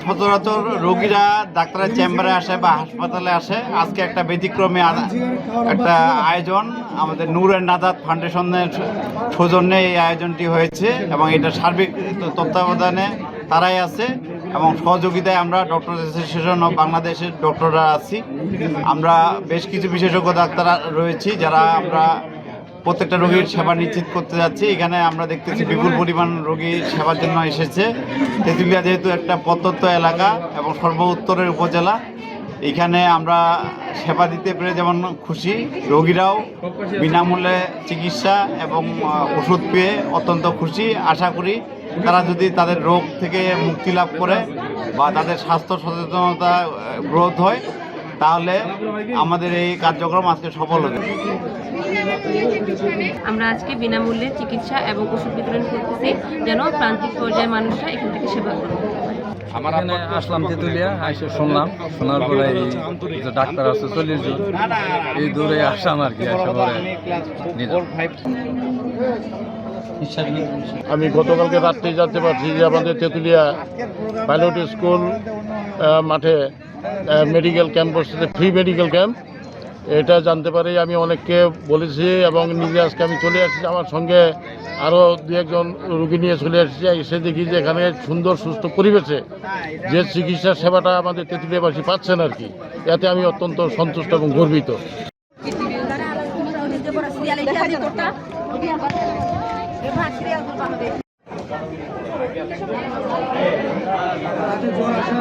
সচরাচর রোগীরা ডাক্তারের চেম্বারে আসে বা হাসপাতালে আসে। আজকে একটা ব্যতিক্রমী একটা আয়োজন আমাদের নূর এন্ড নাজাত ফাউন্ডেশনের সৌজন্যে এই আয়োজনটি হয়েছে এবং এটা সার্বিক তত্ত্বাবধানে তারাই আছে এবং সহযোগিতায় আমরা ডক্টর অ্যাসোসিয়েশন অফ বাংলাদেশের ডক্টররা আছি। আমরা বেশ কিছু বিশেষজ্ঞ ডাক্তার রয়েছি যারা আমরা প্রত্যেকটা রোগীর সেবা নিশ্চিত করতে যাচ্ছি। এখানে আমরা দেখতেছি বিপুল পরিমাণ রোগী সেবার জন্য এসেছে। তেঁতুলিয়া যেহেতু একটা প্রত্যন্ত এলাকা এবং সর্বোত্তরের উপজেলা, এখানে আমরা সেবা দিতে পেরে যেমন খুশি, রোগীরাও বিনামূল্যে চিকিৎসা এবং ওষুধ পেয়ে অত্যন্ত খুশি। আশা করি তারা যদি তাদের রোগ থেকে মুক্তি লাভ করে বা তাদের স্বাস্থ্য সচেতনতা গ্রোথ হয় তাহলে আমাদের এই কার্যক্রম আজকে সফল হবে। আমরা আজকে বিনামূল্যে চিকিৎসা এবং ওষুধ বিতরণ করতেছি যেন প্রান্তিক পর্যায়ের মানুষরা এখান থেকে সেবা করতে পারে। এখানে আসলাম তেঁতুলিয়া, এসে শুনলাম, শোনার পরে এই যে ডাক্তার আছে 40 জন, এই দূরে আসলাম আর কি। আমি গতকালকে রাত্রেই জানতে পারছি যে আমাদের তেঁতুলিয়া পাইলট স্কুল মাঠে মেডিকেল ক্যাম্প বসেছে, ফ্রি মেডিকেল ক্যাম্প। এটা জানতে পারি আমি অনেককে বলেছি এবং নিজে আজকে আমি চলে আসছি। আমার সঙ্গে আরও দু একজন রুগী নিয়ে চলে আসছি। এসে দেখি যে এখানে সুন্দর সুস্থ পরিবেশে যে চিকিৎসার সেবাটা আমাদের তেঁতুলিয়াবাসী পাচ্ছেন আর কি, এতে আমি অত্যন্ত সন্তুষ্ট এবং গর্বিত। জ্বর আসা